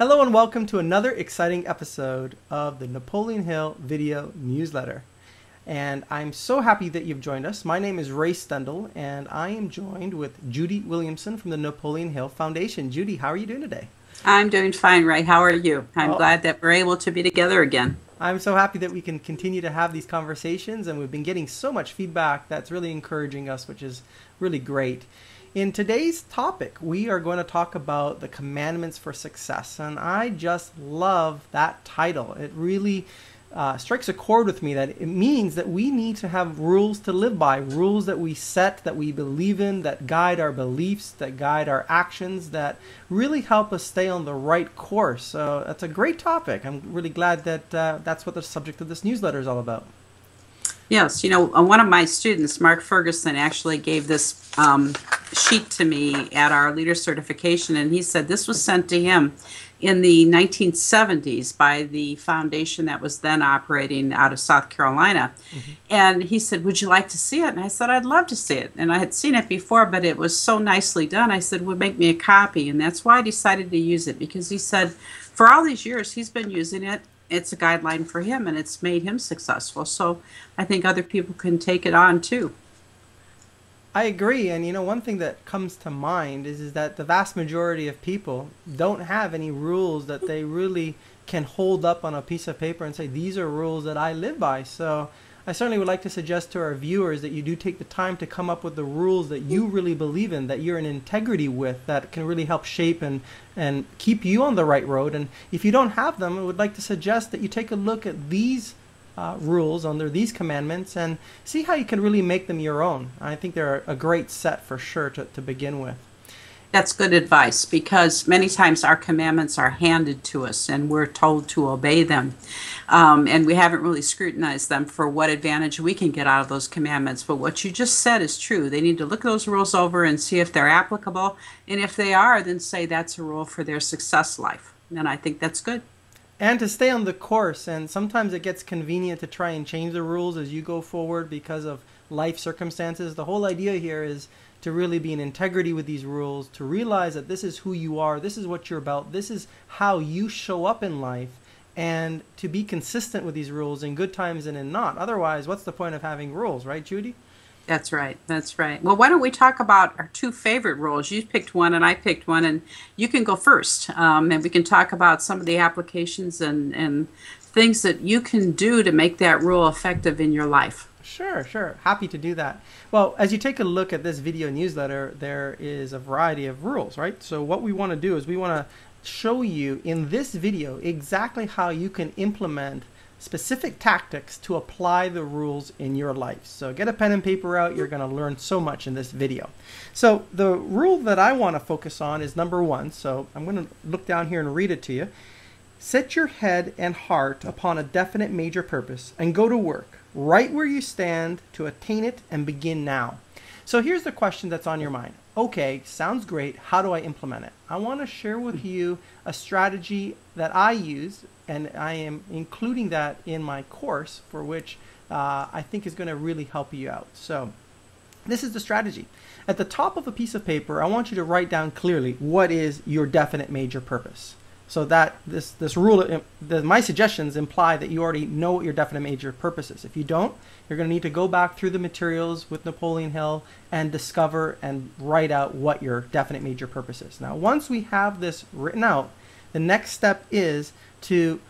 Hello and welcome to another exciting episode of the Napoleon Hill video newsletter. And I'm so happy that you've joined us. My name is Ray Stendall and I am joined with Judy Williamson from the Napoleon Hill Foundation. Judy, how are you doing today? I'm doing fine, Ray. How are you? I'm glad that we're able to be together again. I'm so happy that we can continue to have these conversations, and we've been getting so much feedback that's really encouraging us, which is really great. In today's topic, we are going to talk about the commandments for success, and I just love that title. It really strikes a chord with me that it means that we need to have rules to live by, rules that we set, that we believe in, that guide our beliefs, that guide our actions, that really help us stay on the right course. So that's a great topic. I'm really glad that that's what the subject of this newsletter is all about. Yes, one of my students, Mark Ferguson, actually gave this sheet to me at our leader certification, and he said this was sent to him in the 1970s by the foundation that was then operating out of South Carolina. And he said, "Would you like to see it?" And I said, "I'd love to see it." And I had seen it before, but it was so nicely done. I said, "Would make me a copy." And that's why I decided to use it, because he said for all these years he's been using it. It's a guideline for him, and it's made him successful. So I think other people can take it on too. I agree, and one thing that comes to mind is that the vast majority of people don't have any rules that they really can hold up on a piece of paper and say, these are rules that I live by. So I certainly would like to suggest to our viewers that you do take the time to come up with the rules that you really believe in, that you're in integrity with, that can really help shape and keep you on the right road. And if you don't have them, I would like to suggest that you take a look at these rules under these commandments and see how you can really make them your own. I think they're a great set for sure to begin with. That's good advice, because many times our commandments are handed to us and we're told to obey them. And we haven't really scrutinized them for what advantage we can get out of those commandments. But what you just said is true. They need to look those rules over and see if they're applicable. And if they are, then say that's a rule for their success life. And I think that's good. And to stay on the course, and sometimes it gets convenient to try and change the rules as you go forward because of life circumstances. The whole idea here is to really be in integrity with these rules, to realize that this is who you are, this is what you're about, this is how you show up in life, and to be consistent with these rules in good times and in not. Otherwise, what's the point of having rules, right, Judy? That's right. That's right. Well, why don't we talk about our two favorite rules? You picked one and I picked one, and you can go first. And we can talk about some of the applications and things that you can do to make that rule effective in your life. Sure. Happy to do that. Well, as you take a look at this video newsletter, there is a variety of rules, right? So what we want to do is we want to show you in this video exactly how you can implement specific tactics to apply the rules in your life. So get a pen and paper out. You're going to learn so much in this video. So the rule that I want to focus on is number 1. So I'm going to look down here and read it to you. Set your head and heart upon a definite major purpose and go to work right where you stand to attain it, and begin now. So here's the question that's on your mind. Okay, sounds great. How do I implement it? I want to share with you a strategy that I use, and I am including that in my course, for which I think is going to really help you out. So this is the strategy. At the top of a piece of paper, I want you to write down clearly what is your definite major purpose. So that this rule, my suggestions imply that you already know what your definite major purpose is. If you don't, you're going to need to go back through the materials with Napoleon Hill and discover and write out what your definite major purpose is. Now, once we have this written out, the next step is to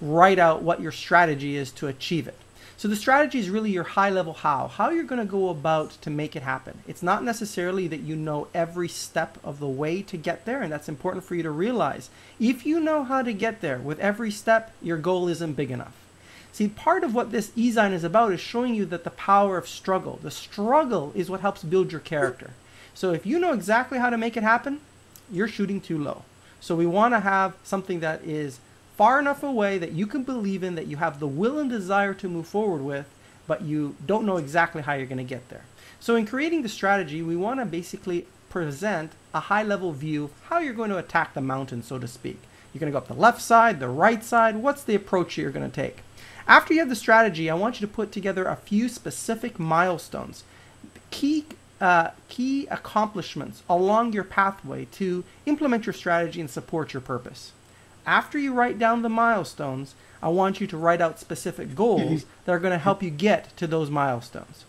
write out what your strategy is to achieve it. So the strategy is really your high-level how you're going to go about to make it happen. It's not necessarily that you know every step of the way to get there, and that's important for you to realize. If you know how to get there with every step, your goal isn't big enough. See, part of what this Ezine is about is showing you that the power of struggle. The struggle is what helps build your character. So if you know exactly how to make it happen, you're shooting too low. So we want to have something that is far enough away that you can believe in, that you have the will and desire to move forward with, but you don't know exactly how you're going to get there. So in creating the strategy, we want to basically present a high-level view of how you're going to attack the mountain, so to speak. You're going to go up the left side, the right side. What's the approach you're going to take? After you have the strategy, I want you to put together a few specific milestones, key accomplishments along your pathway to implement your strategy and support your purpose. after you write down the milestones, I want you to write out specific goals that are going to help you get to those milestones.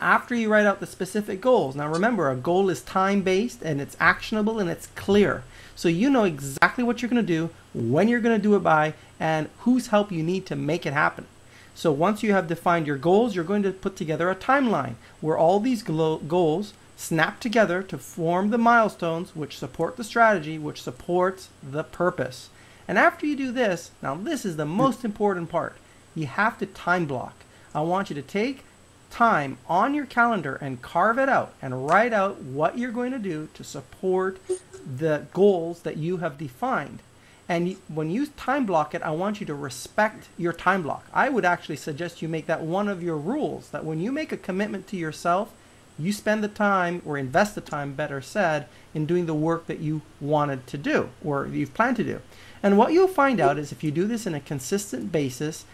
After you write out the specific goals, now remember, a goal is time-based and it's actionable and it's clear. So you know exactly what you're going to do, when you're going to do it by, and whose help you need to make it happen. So once you have defined your goals, you're going to put together a timeline where all these goals snap together to form the milestones which support the strategy, which supports the purpose. And after you do this, now this is the most important part. You have to time block. I want you to take time on your calendar and carve it out and write out what you're going to do to support the goals that you have defined. And when you time block it, I want you to respect your time block. I would actually suggest you make that one of your rules, that when you make a commitment to yourself, you spend the time, or invest the time, better said, in doing the work that you wanted to do or you've planned to do. And what you'll find out is if you do this in a consistent basis,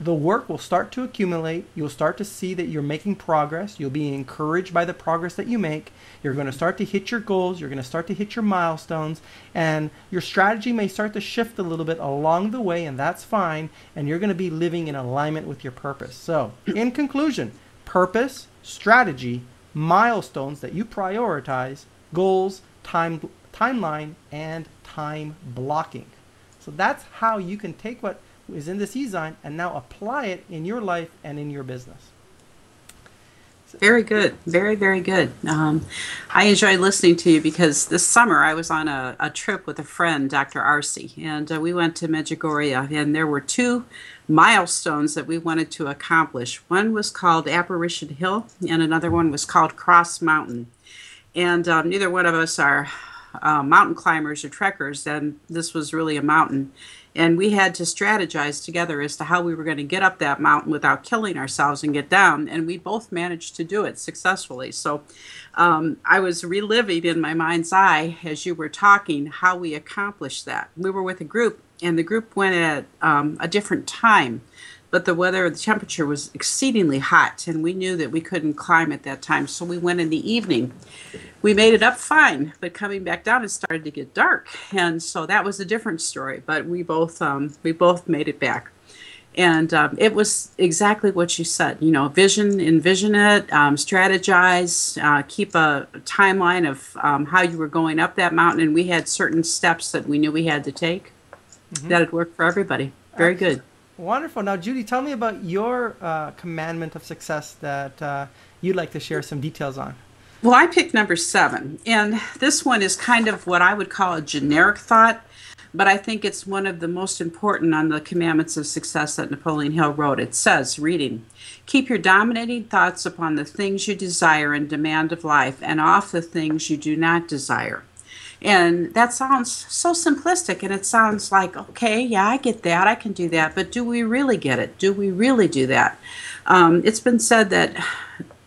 the work will start to accumulate. You'll start to see that you're making progress. You'll be encouraged by the progress that you make. You're going to start to hit your goals. You're going to start to hit your milestones. And your strategy may start to shift a little bit along the way, and that's fine. And you're going to be living in alignment with your purpose. So, in conclusion, purpose, strategy, milestones that you prioritize, goals, timeline, and time blocking. So that's how you can take what is in this Ezine and now apply it in your life and in your business. Very good. Very, very good. I enjoyed listening to you because this summer I was on a trip with a friend, Dr. Arce, and we went to Medjugorje, and there were 2 milestones that we wanted to accomplish. One was called Apparition Hill, and another one was called Cross Mountain. And neither one of us are mountain climbers or trekkers, and this was really a mountain. And we had to strategize together as to how we were going to get up that mountain without killing ourselves and get down. And we both managed to do it successfully. So I was reliving in my mind's eye as you were talking how we accomplished that. We were with a group, and the group went at a different time. But the temperature was exceedingly hot, and we knew that we couldn't climb at that time. So we went in the evening. We made it up fine, but coming back down, it started to get dark. And so that was a different story, but we both made it back. And it was exactly what you said, you know, envision it, strategize, keep a timeline of how you were going up that mountain. And we had certain steps that we knew we had to take. That'd work for everybody. Very good. Wonderful. Now, Judy, tell me about your commandment of success that you'd like to share some details on. Well, I picked number 7, and this one is kind of what I would call a generic thought, but I think it's one of the most important on the commandments of success that Napoleon Hill wrote. It says, reading, keep your dominating thoughts upon the things you desire and demand of life, and off the things you do not desire. And that sounds so simplistic, and it sounds like, okay, yeah, I get that, I can do that, but do we really get it? Do we really do that? It's been said that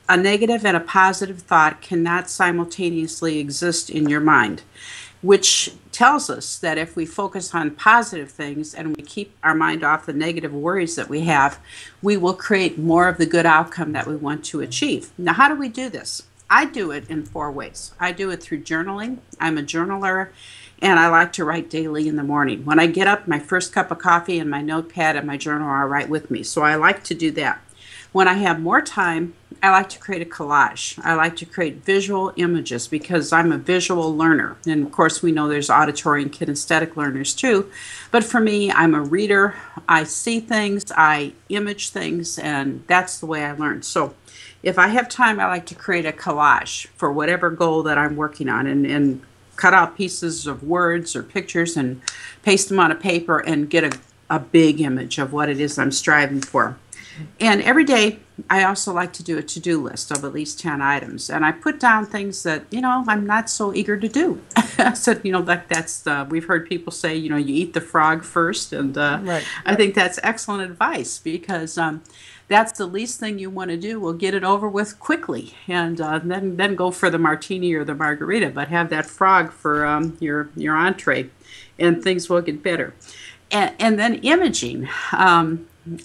a negative and a positive thought cannot simultaneously exist in your mind, which tells us that if we focus on positive things and we keep our mind off the negative worries that we have, we will create more of the good outcome that we want to achieve. Now, how do we do this? I do it in 4 ways. I do it through journaling. I'm a journaler, and I like to write daily in the morning. When I get up, my first cup of coffee and my notepad and my journal are right with me, so I like to do that. When I have more time, I like to create a collage. I like to create visual images because I'm a visual learner. And of course, we know there's auditory and kinesthetic learners too. But for me, I'm a reader. I see things, I image things, and that's the way I learn. So if I have time, I like to create a collage for whatever goal that I'm working on and cut out pieces of words or pictures and paste them on a paper and get a big image of what it is I'm striving for. And every day, I also like to do a to-do list of at least 10 items. And I put down things that, you know, I'm not so eager to do. So, you know, that's we've heard people say, you know, you eat the frog first. And right. I think that's excellent advice because that's the least thing you want to do. We'll get it over with quickly. And then go for the martini or the margarita. But have that frog for your entree. And things will get better. And then imaging.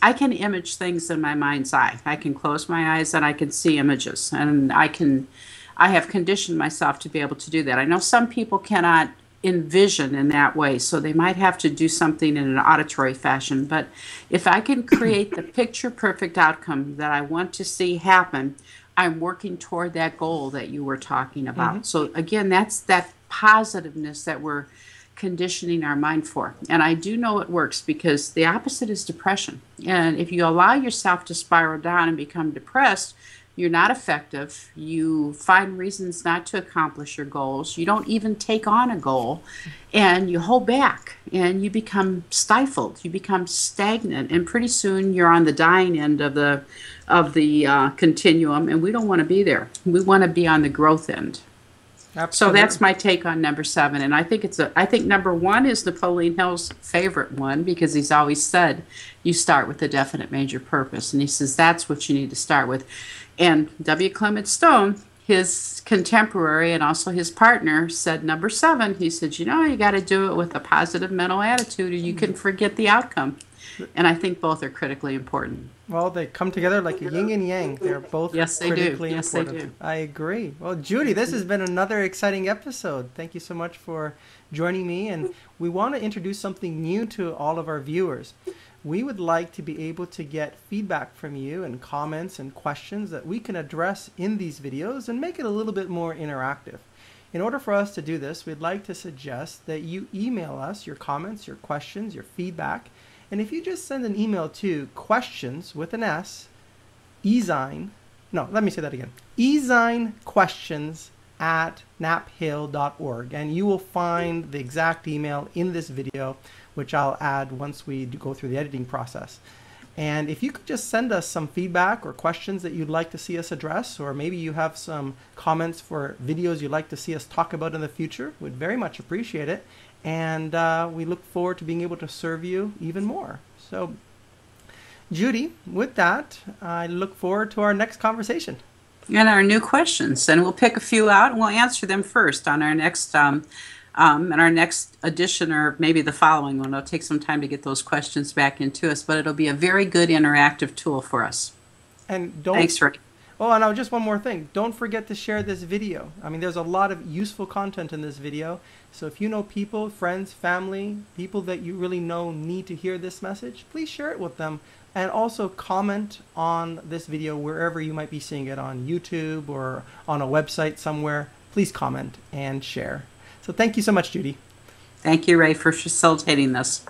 I can image things in my mind's eye. I can close my eyes and I can see images, and I have conditioned myself to be able to do that. I know some people cannot envision in that way. So they might have to do something in an auditory fashion. But if I can create the picture perfect outcome that I want to see happen, I'm working toward that goal that you were talking about. So again, that's that positiveness that we're conditioning our mind for. And I do know it works, because the opposite is depression. And if you allow yourself to spiral down and become depressed, you're not effective. You find reasons not to accomplish your goals. You don't even take on a goal, and you hold back, and you become stifled. You become stagnant, and pretty soon you're on the dying end of the continuum, and we don't want to be there. We want to be on the growth end. Absolutely. So that's my take on number 7, and I think number 1 is Napoleon Hill's favorite one, because he's always said you start with a definite major purpose, and he says that's what you need to start with. And W. Clement Stone, his contemporary and also his partner, said number 7. He said, you got to do it with a positive mental attitude, or you can forget the outcome. And I think both are critically important. Well, they come together like a yin and yang. They're both critically important. They do. I agree. Well, Judy, this has been another exciting episode. Thank you so much for joining me. And we want to introduce something new to all of our viewers. We would like to be able to get feedback from you and comments and questions that we can address in these videos and make it a little bit more interactive. In order for us to do this, we'd like to suggest that you email us your comments, your questions, your feedback. And if you just send an email to questions with an S, Ezine, no, let me say that again, ezinequestions@naphill.org, and you will find the exact email in this video, which I'll add once we go through the editing process. And if you could just send us some feedback or questions that you'd like to see us address, or maybe you have some comments for videos you'd like to see us talk about in the future, we'd very much appreciate it. And we look forward to being able to serve you even more. So, Judy, with that, I look forward to our next conversation. And our new questions. And we'll pick a few out, and we'll answer them first on our next edition, or maybe the following one. It'll take some time to get those questions back into us, but it'll be a very good interactive tool for us. And Thanks, Rick. Oh, and just one more thing. Don't forget to share this video. I mean, there's a lot of useful content in this video. So if you know people, friends, family, people that you really know need to hear this message, please share it with them. And also comment on this video wherever you might be seeing it, on YouTube or on a website somewhere. Please comment and share. So thank you so much, Judy. Thank you, Ray, for facilitating this.